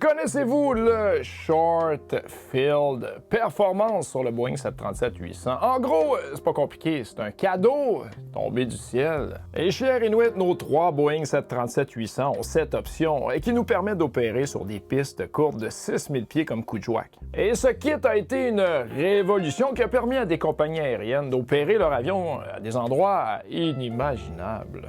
Connaissez-vous le Short Field Performance sur le Boeing 737-800? En gros, c'est pas compliqué, c'est un cadeau tombé du ciel. Et chez Air Inuit, nos 3 Boeing 737-800 ont cette option et qui nous permet d'opérer sur des pistes courtes de 6000 pieds comme coup de jouac. Et ce kit a été une révolution qui a permis à des compagnies aériennes d'opérer leur avion à des endroits inimaginables.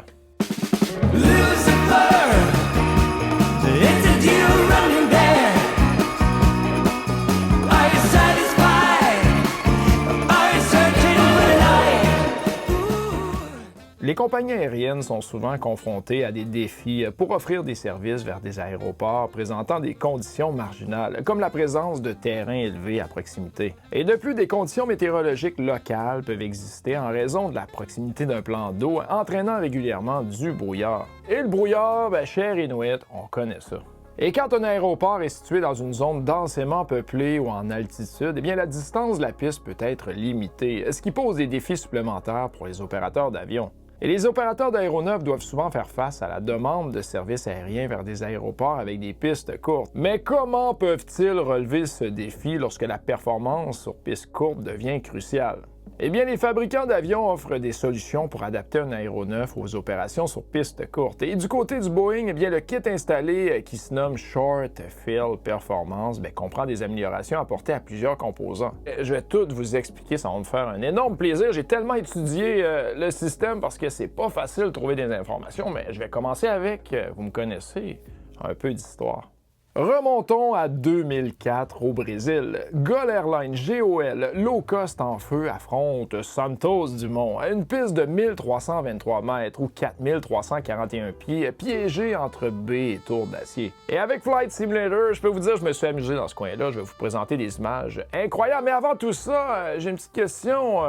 Les compagnies aériennes sont souvent confrontées à des défis pour offrir des services vers des aéroports présentant des conditions marginales, comme la présence de terrains élevés à proximité. Et de plus, des conditions météorologiques locales peuvent exister en raison de la proximité d'un plan d'eau, entraînant régulièrement du brouillard. Et le brouillard, chez Air Inuit, on connaît ça. Et quand un aéroport est situé dans une zone densément peuplée ou en altitude, eh bien la distance de la piste peut être limitée, ce qui pose des défis supplémentaires pour les opérateurs d'avions. Et les opérateurs d'aéronefs doivent souvent faire face à la demande de services aériens vers des aéroports avec des pistes courtes. Mais comment peuvent-ils relever ce défi lorsque la performance sur piste courte devient cruciale? Eh bien, les fabricants d'avions offrent des solutions pour adapter un aéronef aux opérations sur piste courte. Et du côté du Boeing, eh bien, le kit installé qui se nomme Short Field Performance comprend des améliorations apportées à plusieurs composants. Je vais tout vous expliquer, ça va me faire un énorme plaisir. J'ai tellement étudié le système parce que c'est pas facile de trouver des informations, mais je vais commencer avec, vous me connaissez, un peu d'histoire. Remontons à 2004 au Brésil. GOL Airlines GOL low cost en feu affronte Santos Dumont à une piste de 1323 mètres ou 4341 pieds piégée entre baies et tours d'acier. Et avec Flight Simulator, je peux vous dire, je me suis amusé dans ce coin-là. Je vais vous présenter des images incroyables. Mais avant tout ça, j'ai une petite question.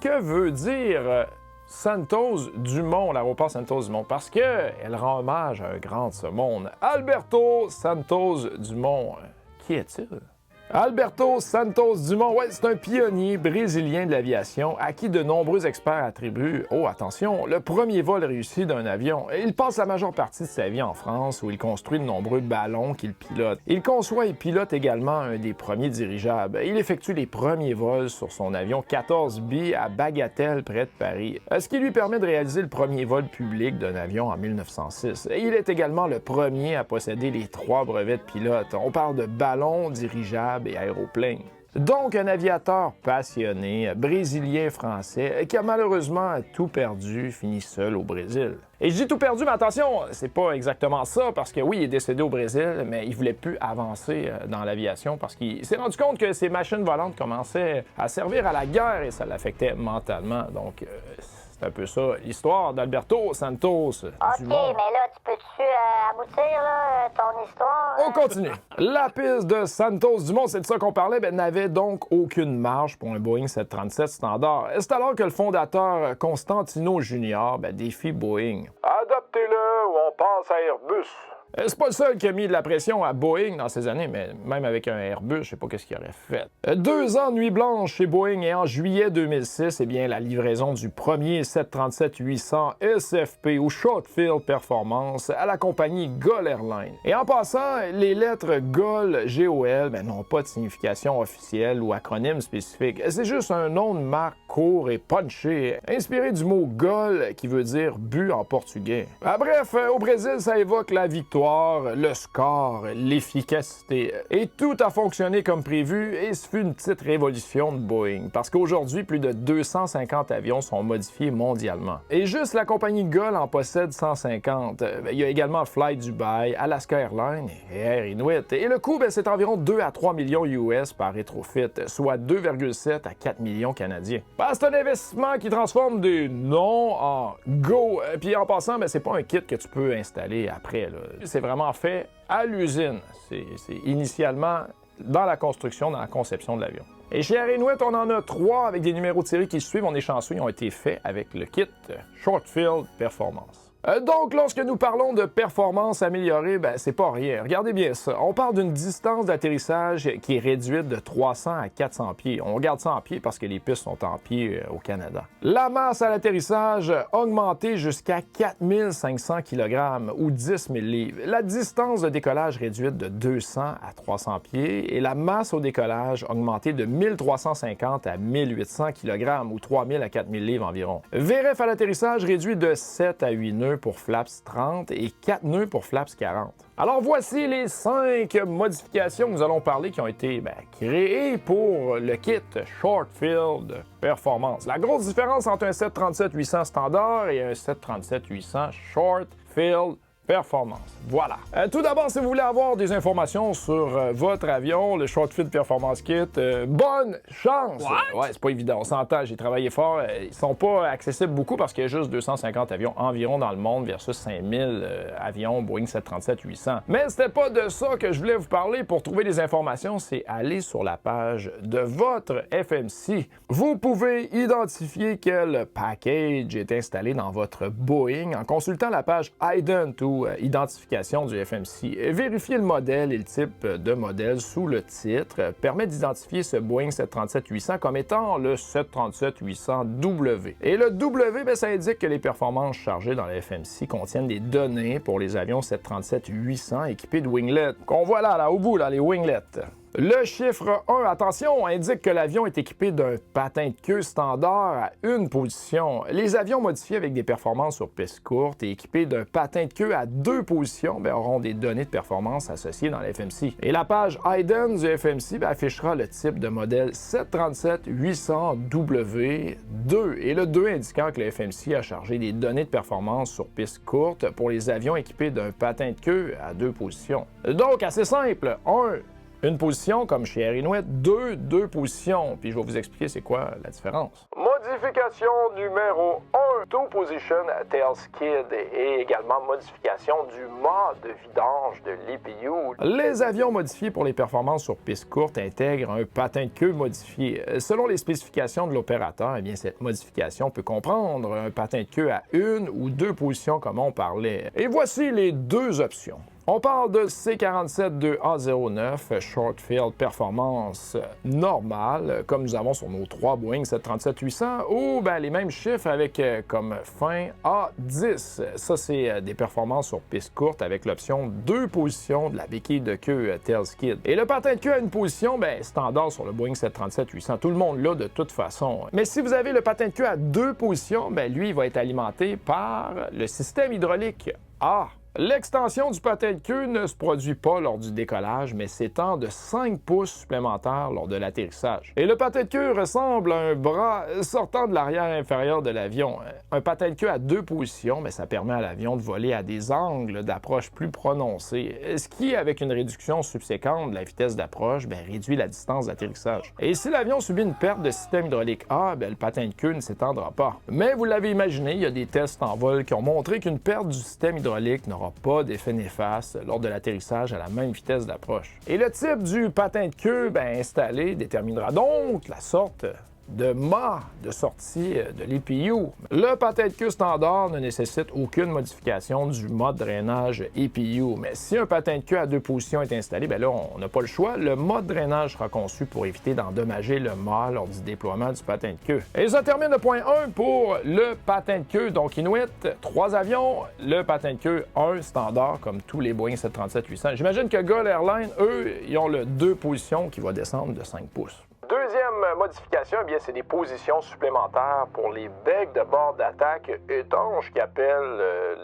Que veut dire Santos Dumont, l'aéroport Santos Dumont, parce qu'elle rend hommage à un grand de ce monde, Alberto Santos Dumont. Qui est-il? Alberto Santos Dumont, c'est un pionnier brésilien de l'aviation à qui de nombreux experts attribuent, attention, le premier vol réussi d'un avion. Il passe la majeure partie de sa vie en France où il construit de nombreux ballons qu'il pilote. Il conçoit et pilote également un des premiers dirigeables. Il effectue les premiers vols sur son avion 14B à Bagatelle près de Paris, ce qui lui permet de réaliser le premier vol public d'un avion en 1906. Il est également le premier à posséder les 3 brevets de pilote. On parle de ballon, dirigeable et aéroplane. Donc un aviateur passionné, brésilien-français, qui a malheureusement tout perdu, fini seul au Brésil. Et je dis tout perdu, mais attention, c'est pas exactement ça, parce que oui, il est décédé au Brésil, mais il voulait plus avancer dans l'aviation parce qu'il s'est rendu compte que ses machines volantes commençaient à servir à la guerre et ça l'affectait mentalement. Donc c'est un peu ça, l'histoire d'Alberto Santos Dumont. Mais là, tu peux-tu aboutir ton histoire? On continue. La piste de Santos Dumont, c'est de ça qu'on parlait, n'avait donc aucune marge pour un Boeing 737 standard. C'est alors que le fondateur Constantino Junior défie Boeing. Adaptez-le ou on passe à Airbus. C'est pas le seul qui a mis de la pression à Boeing dans ces années, mais même avec un Airbus, je sais pas qu'est-ce qu'il aurait fait. 2 ans de nuit blanche chez Boeing et en juillet 2006, la livraison du premier 737-800 SFP ou Short Field Performance à la compagnie GOL Airlines. Et en passant, les lettres GOL, GOL, n'ont pas de signification officielle ou acronyme spécifique. C'est juste un nom de marque court et punché, inspiré du mot GOL qui veut dire but en portugais. Bref, au Brésil, ça évoque la victoire, le score, l'efficacité. Et tout a fonctionné comme prévu et ce fut une petite révolution de Boeing parce qu'aujourd'hui, plus de 250 avions sont modifiés mondialement. Et juste la compagnie GOL en possède 150. Il y a également Flight Dubai, Alaska Airlines et Air Inuit. Et le coût, c'est environ 2 à 3 millions US par rétrofit, soit 2,7 à 4 millions canadiens. C'est un investissement qui transforme des noms en go. Puis en passant, c'est pas un kit que tu peux installer après, là. C'est vraiment fait à l'usine. C'est initialement dans la construction, dans la conception de l'avion. Et chez Air Inuit, on en a 3 avec des numéros de série qui suivent. On est chanceux, ils ont été faits avec le kit Short Field Performance. Donc, lorsque nous parlons de performance améliorée, c'est pas rien. Regardez bien ça. On parle d'une distance d'atterrissage qui est réduite de 300 à 400 pieds. On garde ça en pieds parce que les pistes sont en pieds au Canada. La masse à l'atterrissage augmentée jusqu'à 4500 kg ou 10 000 livres. La distance de décollage réduite de 200 à 300 pieds et la masse au décollage augmentée de 1350 à 1800 kg ou 3000 à 4000 livres environ. VRF à l'atterrissage réduit de 7 à 8 nœuds pour flaps 30 et 4 nœuds pour flaps 40. Alors voici les 5 modifications que nous allons parler qui ont été créées pour le kit Short Field Performance. La grosse différence entre un 737-800 standard et un 737-800 Short Field Performance. Voilà. Tout d'abord, si vous voulez avoir des informations sur votre avion, le Short Field Performance Kit, bonne chance! What? Ouais, c'est pas évident. On s'entend, j'ai travaillé fort. Ils sont pas accessibles beaucoup parce qu'il y a juste 250 avions environ dans le monde versus 5000 avions Boeing 737-800. Mais c'était pas de ça que je voulais vous parler. Pour trouver des informations, c'est aller sur la page de votre FMC. Vous pouvez identifier quel package est installé dans votre Boeing en consultant la page Ident ou identification du FMC. Vérifier le modèle et le type de modèle sous le titre permet d'identifier ce Boeing 737-800 comme étant le 737-800W. Et le W, ça indique que les performances chargées dans le FMC contiennent des données pour les avions 737-800 équipés de winglets. Qu'on voit là, au bout, les winglets. Le chiffre 1, attention, indique que l'avion est équipé d'un patin de queue standard à une position. Les avions modifiés avec des performances sur piste courte et équipés d'un patin de queue à 2 positions auront des données de performance associées dans l'FMC. Et la page IDEN du FMC affichera le type de modèle 737-800W2 et le 2 indiquant que le FMC a chargé des données de performance sur piste courte pour les avions équipés d'un patin de queue à 2 positions. Donc, assez simple. 1. Une position, comme chez Air Inuit, deux positions. Puis je vais vous expliquer c'est quoi la différence. Modification numéro 1, Two Position Tail Skid et également modification du mode de vidange de l'EPU. Les avions modifiés pour les performances sur piste courte intègrent un patin de queue modifié. Selon les spécifications de l'opérateur, cette modification peut comprendre un patin de queue à 1 ou 2 positions comme on parlait. Et voici les 2 options. On parle de C47-2A09 Short Field Performance normale, comme nous avons sur nos 3 Boeing 737-800, ou les mêmes chiffres avec comme fin A10. Ça, c'est des performances sur piste courte avec l'option 2 positions de la béquille de queue tail skid. Et le patin de queue à une position, standard sur le Boeing 737-800. Tout le monde l'a de toute façon. Mais si vous avez le patin de queue à 2 positions, lui, il va être alimenté par le système hydraulique A. L'extension du patin de queue ne se produit pas lors du décollage, mais s'étend de 5 pouces supplémentaires lors de l'atterrissage. Et le patin de queue ressemble à un bras sortant de l'arrière inférieur de l'avion. Un patin de queue à 2 positions, ça permet à l'avion de voler à des angles d'approche plus prononcés, ce qui, avec une réduction subséquente de la vitesse d'approche, réduit la distance d'atterrissage. Et si l'avion subit une perte de système hydraulique A, le patin de queue ne s'étendra pas. Mais vous l'avez imaginé, il y a des tests en vol qui ont montré qu'une perte du système hydraulique n'aura pas d'effet néfaste lors de l'atterrissage à la même vitesse d'approche. Et le type du patin de queue installé déterminera donc la sorte de mât de sortie de l'EPU. Le patin de queue standard ne nécessite aucune modification du mode drainage EPU, mais si un patin de queue à 2 positions est installé, là, on n'a pas le choix. Le mode drainage sera conçu pour éviter d'endommager le mât lors du déploiement du patin de queue. Et ça termine le point 1 pour le patin de queue. Donc, Inuit, 3 avions, le patin de queue 1 standard, comme tous les Boeing 737-800. J'imagine que Gull Airlines, eux, ils ont le 2 positions qui va descendre de 5 pouces. Deuxième modification, c'est des positions supplémentaires pour les becs de bord d'attaque étanches qu'ils appellent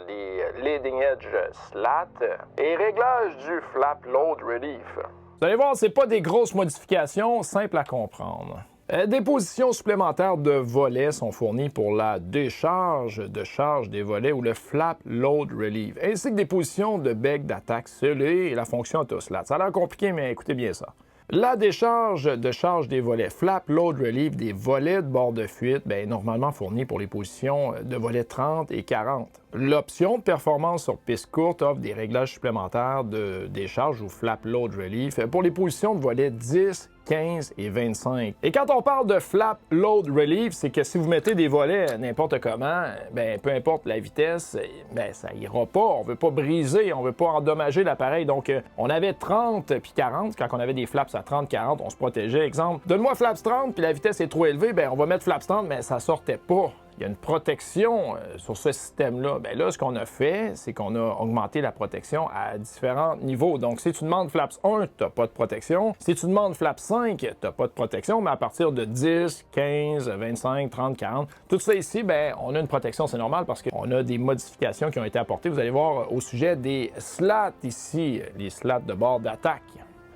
les leading edge slat et réglage du flap load relief. Vous allez voir, c'est pas des grosses modifications, simples à comprendre. Des positions supplémentaires de volets sont fournies pour la décharge de charge des volets ou le flap load relief, ainsi que des positions de bec d'attaque scellé et la fonction autoslat. Ça a l'air compliqué, mais écoutez bien ça. La décharge de charge des volets flap load relief des volets de bord de fuite est normalement fournie pour les positions de volets 30 et 40. L'option de performance sur piste courte offre des réglages supplémentaires de décharge ou flap load relief pour les positions de volet 10, 15 et 25. Et quand on parle de flap load relief, c'est que si vous mettez des volets n'importe comment, ben peu importe la vitesse, ben ça ira pas. On veut pas briser, on veut pas endommager l'appareil. Donc on avait 30 puis 40, quand on avait des flaps à 30-40, on se protégeait. Exemple, donne-moi flaps 30 puis la vitesse est trop élevée, ben on va mettre flaps 30, mais ça sortait pas. Il y a une protection sur ce système-là. Bien là, ce qu'on a fait, c'est qu'on a augmenté la protection à différents niveaux. Donc, si tu demandes flaps 1, tu n'as pas de protection. Si tu demandes flaps 5, tu n'as pas de protection. Mais à partir de 10, 15, 25, 30, 40, tout ça ici, bien, on a une protection. C'est normal parce qu'on a des modifications qui ont été apportées. Vous allez voir au sujet des slats ici, les slats de bord d'attaque.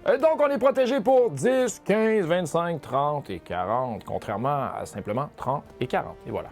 Donc, on est protégé pour 10, 15, 25, 30 et 40, contrairement à simplement 30 et 40. Et voilà.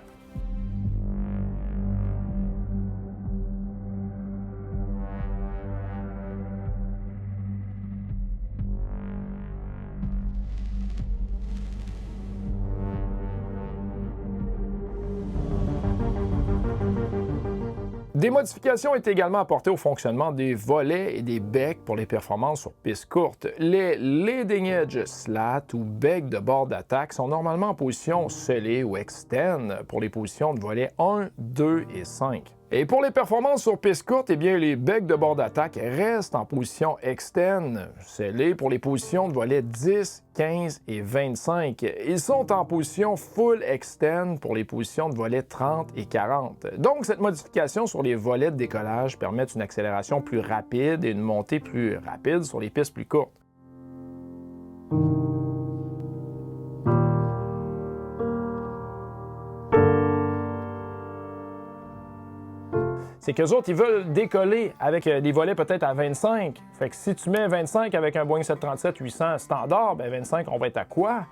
Des modifications ont été également apportées au fonctionnement des volets et des becs pour les performances sur piste courte. Les leading edge slats ou becs de bord d'attaque sont normalement en position scellée ou extend pour les positions de volets 1, 2 et 5. Et pour les performances sur piste courte, eh bien, les becs de bord d'attaque restent en position extend, scellés pour les positions de volets 10, 15 et 25. Ils sont en position full extend pour les positions de volets 30 et 40. Donc, cette modification sur les volets de décollage permet une accélération plus rapide et une montée plus rapide sur les pistes plus courtes. C'est qu'eux autres, ils veulent décoller avec des volets peut-être à 25. Fait que si tu mets 25 avec un Boeing 737-800 standard, ben 25, on va être à quoi?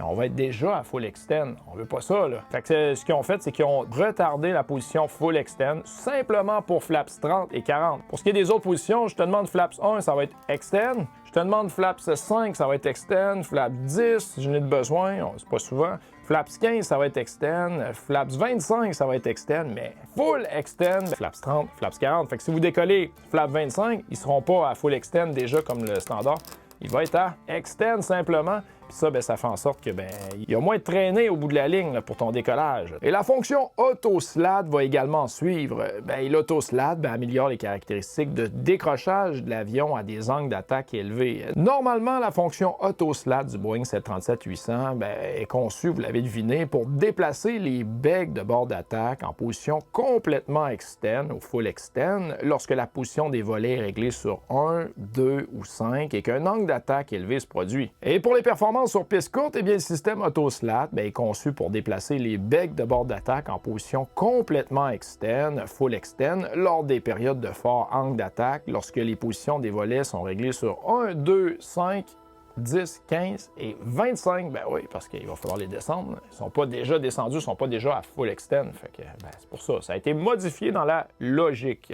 On va être déjà à full extend. On veut pas ça, là. Fait que ce qu'ils ont fait, c'est qu'ils ont retardé la position full extend simplement pour flaps 30 et 40. Pour ce qui est des autres positions, je te demande flaps 1, ça va être extend. Je te demande flaps 5, ça va être extend. Flaps 10, si je n'ai de besoin, c'est pas souvent. Flaps 15, ça va être extend. Flaps 25, ça va être extend. Mais full extend, flaps 30, flaps 40. Fait que si vous décollez flaps 25, ils seront pas à full extend déjà comme le standard. Il va être à extend simplement. Puis ça, ben, ça fait en sorte que il y a moins de traînée au bout de la ligne là, pour ton décollage. Et la fonction auto-slide va également suivre. L'auto-slide améliore les caractéristiques de décrochage de l'avion à des angles d'attaque élevés. Normalement, la fonction auto-slide du Boeing 737-800 est conçue, vous l'avez deviné, pour déplacer les becs de bord d'attaque en position complètement extend ou full extend lorsque la position des volets est réglée sur 1, 2 ou 5 et qu'un angle d'attaque élevé se produit. Et pour les performances sur piste courte, eh bien, le système auto-slat est conçu pour déplacer les becs de bord d'attaque en position complètement extend, full extend, lors des périodes de fort angle d'attaque, lorsque les positions des volets sont réglées sur 1, 2, 5, 10, 15 et 25. Ben oui, parce qu'il va falloir les descendre. Ils ne sont pas déjà descendus, ils ne sont pas déjà à full extend. Fait que, c'est pour ça. Ça a été modifié dans la logique.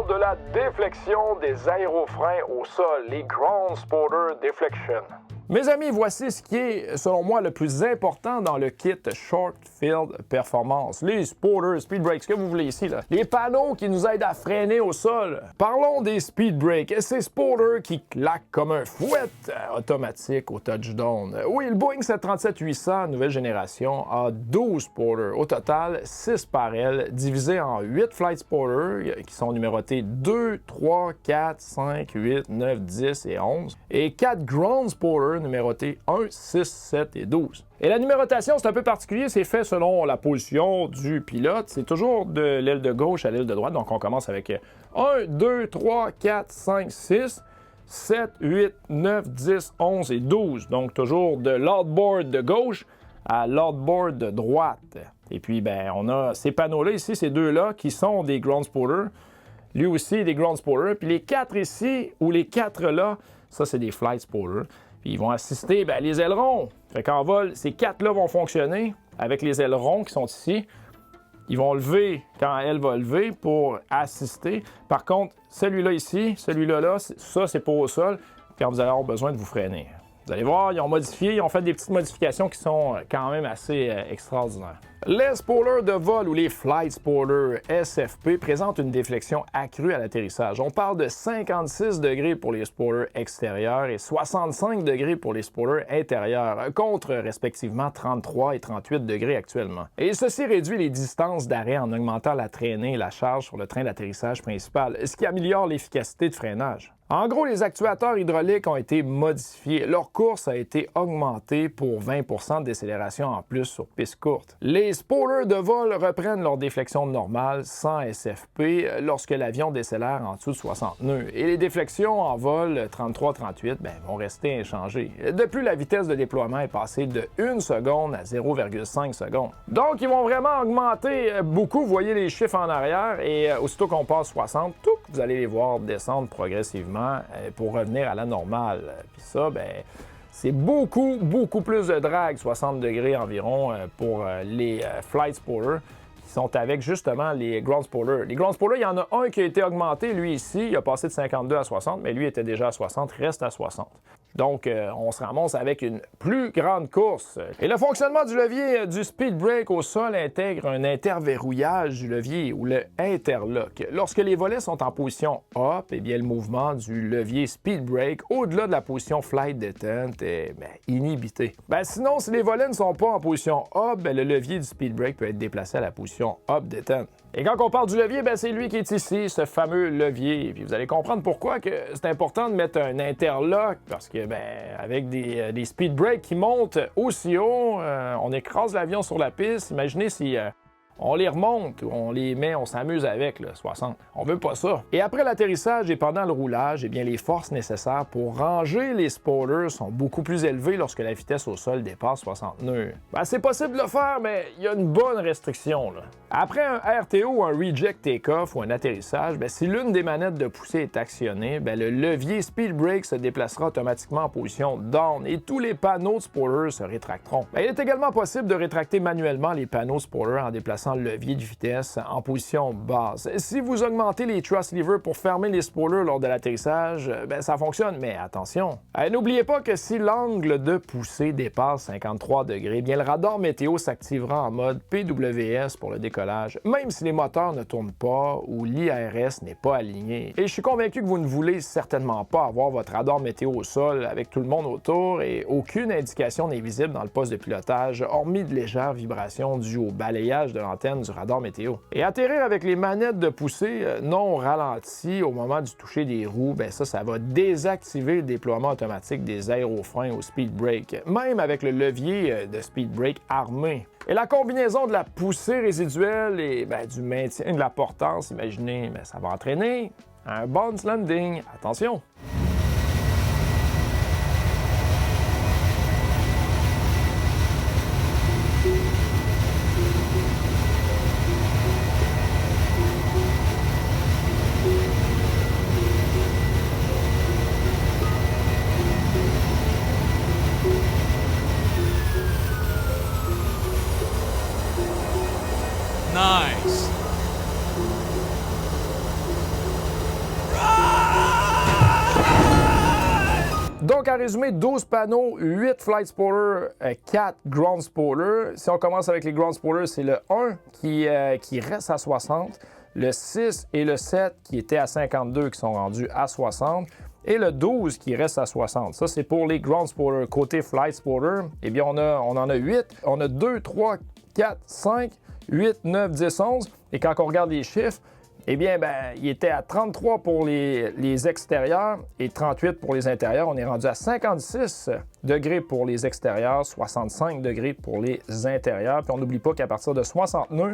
De la déflexion des aérofreins au sol, les Ground Spotter Deflection. Mes amis, voici ce qui est, selon moi, le plus important dans le kit Short Field Performance. Les spotters, speed brakes, ce que vous voulez ici, là. Les panneaux qui nous aident à freiner au sol. Parlons des speed brakes. Ces spotters qui claquent comme un fouet automatique au touchdown. Oui, le Boeing 737-800, nouvelle génération, a 12 spotters. Au total, 6 par aile, divisés en 8 flight spotters qui sont numérotés 2, 3, 4, 5, 8, 9, 10 et 11. Et 4 ground spotters numérotés 1, 6, 7 et 12. Et la numérotation, c'est un peu particulier, c'est fait selon la position du pilote. C'est toujours de l'aile de gauche à l'aile de droite, donc on commence avec 1, 2, 3, 4, 5, 6, 7, 8, 9, 10, 11 et 12. Donc toujours de l'outboard de gauche à l'outboard de droite. Et puis, on a ces panneaux-là ici, ces deux-là, qui sont des ground spotters. Lui aussi, des ground spotters. Puis les 4 ici, ou les 4 là, ça, c'est des flight spotters. Puis ils vont assister les ailerons. Fait qu'en vol, ces 4-là vont fonctionner avec les ailerons qui sont ici. ils vont lever quand elle va lever pour assister. Par contre, celui-là ici, celui-là là, ça c'est pour au sol quand vous allez avoir besoin de vous freiner. Vous allez voir, ils ont fait des petites modifications qui sont quand même assez extraordinaires. Les spoilers de vol ou les Flight Spoilers SFP présentent une déflexion accrue à l'atterrissage. On parle de 56 degrés pour les spoilers extérieurs et 65 degrés pour les spoilers intérieurs, contre respectivement 33 et 38 degrés actuellement. Et ceci réduit les distances d'arrêt en augmentant la traînée et la charge sur le train d'atterrissage principal, ce qui améliore l'efficacité de freinage. En gros, les actuateurs hydrauliques ont été modifiés. Leur course a été augmentée pour 20 % de décélération en plus sur piste courte. Les spoilers de vol reprennent leur déflexion normale sans SFP lorsque l'avion décélère en dessous de 60 nœuds. Et les déflexions en vol 33-38 vont rester inchangées. De plus, la vitesse de déploiement est passée de 1 seconde à 0,5 secondes. Donc, ils vont vraiment augmenter beaucoup. Vous voyez les chiffres en arrière et aussitôt qu'on passe 60, vous allez les voir descendre progressivement pour revenir à la normale. Puis ça, c'est beaucoup plus de drag, 60 degrés environ, pour les Flight Spoilers qui sont avec justement les Ground Spoilers. Les Ground Spoilers, il y en a un qui a été augmenté, lui ici, il a passé de 52 à 60, mais lui était déjà à 60, reste à 60. Donc, on se ramasse avec une plus grande course. Et le fonctionnement du levier du speed brake au sol intègre un interverrouillage du levier ou le interlock. Lorsque les volets sont en position up, le mouvement du levier speed brake au-delà de la position flight détente est inhibité. Sinon, si les volets ne sont pas en position up, le levier du speed brake peut être déplacé à la position up détente. Et quand on parle du levier, c'est lui qui est ici, ce fameux levier. Puis vous allez comprendre pourquoi que c'est important de mettre un interlock, parce que avec des speed brakes qui montent aussi haut, on écrase l'avion sur la piste. Imaginez si on les remonte, on les met, on s'amuse avec, 60. On veut pas ça. Et après l'atterrissage et pendant le roulage, les forces nécessaires pour ranger les spoilers sont beaucoup plus élevées lorsque la vitesse au sol dépasse 60 nœuds. C'est possible de le faire, mais il y a une bonne restriction, là. Après un RTO, un Reject Takeoff ou un atterrissage, si l'une des manettes de poussée est actionnée, le levier Speed Brake se déplacera automatiquement en position down et tous les panneaux de spoilers se rétracteront. Il est également possible de rétracter manuellement les panneaux spoilers en déplaçant le levier de vitesse en position basse. Si vous augmentez les thrust levers pour fermer les spoilers lors de l'atterrissage, ça fonctionne, mais attention. N'oubliez pas que si l'angle de poussée dépasse 53 degrés, le radar météo s'activera en mode PWS pour le décollage, même si les moteurs ne tournent pas ou l'IRS n'est pas aligné. Et je suis convaincu que vous ne voulez certainement pas avoir votre radar météo au sol avec tout le monde autour et aucune indication n'est visible dans le poste de pilotage, hormis de légères vibrations dues au balayage de l'antenne du radar météo. Et atterrir avec les manettes de poussée non ralenties au moment du toucher des roues, ça va désactiver le déploiement automatique des aérofreins au speed brake, même avec le levier de speed brake armé. Et la combinaison de la poussée résiduelle et du maintien de la portance, imaginez, ça va entraîner un bounce landing. Attention! Nice. Donc, en résumé, 12 panneaux, 8 Flight Spoilers, 4 Ground Spoilers. Si on commence avec les Ground Spoilers, c'est le 1 qui reste à 60, le 6 et le 7 qui étaient à 52 qui sont rendus à 60, et le 12 qui reste à 60. Ça, c'est pour les Ground Spoilers. Côté Flight Spoiler, on en a 8. On a 2, 3, 4, 5, 8, 9, 10, 11. Et quand on regarde les chiffres, il était à 33 pour les extérieurs et 38 pour les intérieurs. On est rendu à 56 degrés pour les extérieurs, 65 degrés pour les intérieurs. Puis on n'oublie pas qu'à partir de 60 nœuds,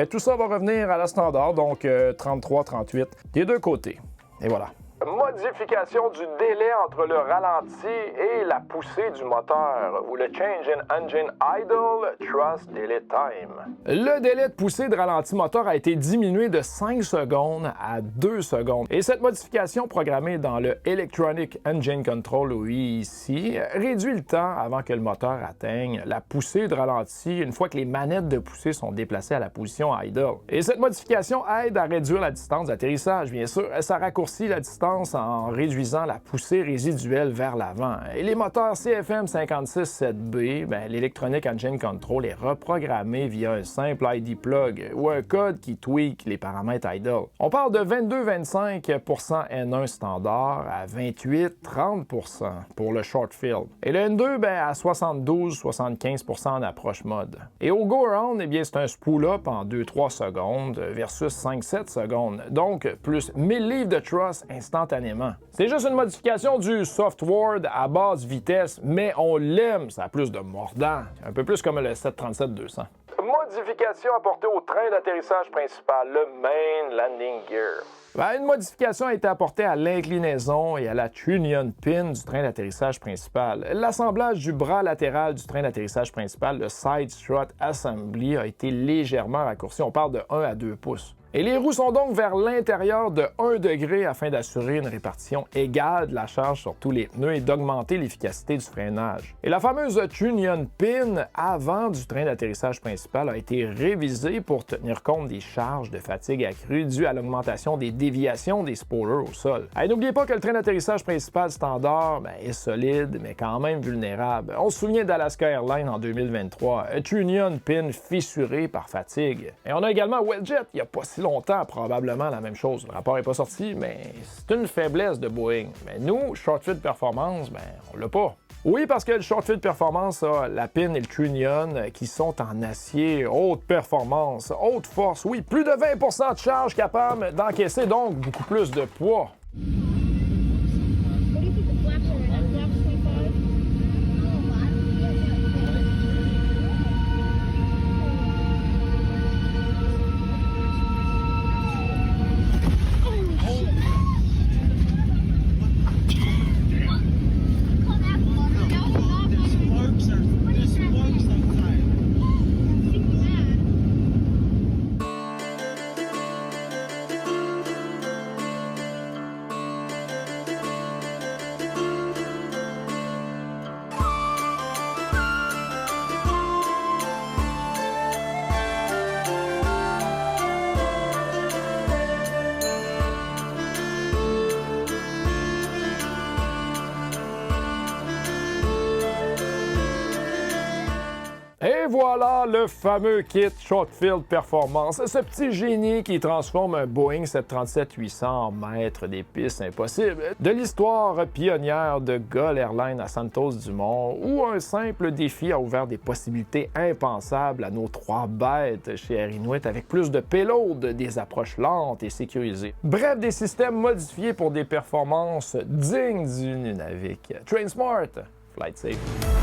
tout ça va revenir à la standard, donc 33, 38 des deux côtés. Et voilà. Modification du délai entre le ralenti et la poussée du moteur, ou le Change in Engine Idle Thrust Delay Time. Le délai de poussée de ralenti moteur a été diminué de 5 secondes à 2 secondes. Et cette modification programmée dans le Electronic Engine Control, ou EEC, réduit le temps avant que le moteur atteigne la poussée de ralenti une fois que les manettes de poussée sont déplacées à la position idle. Et cette modification aide à réduire la distance d'atterrissage, bien sûr. Ça raccourcit la distance en réduisant la poussée résiduelle vers l'avant. Et les moteurs CFM 56.7B, l'Electronic Engine Control est reprogrammé via un simple ID plug ou un code qui tweak les paramètres idle. On parle de 22-25% N1 standard à 28-30% pour le short field. Et le N2 à 72-75% en approche mode. Et au go-around, c'est un spool-up en 2-3 secondes versus 5-7 secondes. Donc, plus 1000 livres de thrust instantanément. C'est juste une modification du software à basse vitesse, mais on l'aime, ça a plus de mordant. Un peu plus comme le 737-200. Modification apportée au train d'atterrissage principal, le Main Landing Gear. Une modification a été apportée à l'inclinaison et à la trunnion pin du train d'atterrissage principal. L'assemblage du bras latéral du train d'atterrissage principal, le Side Strut Assembly, a été légèrement raccourci. On parle de 1 à 2 pouces. Et les roues sont donc vers l'intérieur de 1 degré afin d'assurer une répartition égale de la charge sur tous les pneus et d'augmenter l'efficacité du freinage. Et la fameuse trunnion pin avant du train d'atterrissage principal a été révisée pour tenir compte des charges de fatigue accrues dues à l'augmentation des déviations des spoilers au sol. Et n'oubliez pas que le train d'atterrissage principal standard est solide, mais quand même vulnérable. On se souvient d'Alaska Airlines en 2023, trunnion pin fissurée par fatigue. Et on a également WestJet, il n'y a pas si longtemps, probablement la même chose. Le rapport n'est pas sorti, mais c'est une faiblesse de Boeing. Mais nous, Short Fit Performance, on l'a pas. Oui, parce que le Short Fit Performance a la pin et le trunnion qui sont en acier, haute performance, haute force. Oui, plus de 20% de charge capable d'encaisser donc beaucoup plus de poids. Et voilà le fameux kit Short Field Performance, ce petit génie qui transforme un Boeing 737-800 en maître des pistes impossibles, de l'histoire pionnière de Gull Airlines à Santos-Dumont, où un simple défi a ouvert des possibilités impensables à nos 3 bêtes chez Air Inuit avec plus de payload, des approches lentes et sécurisées. Bref, des systèmes modifiés pour des performances dignes du Nunavik. Train smart, flight safe.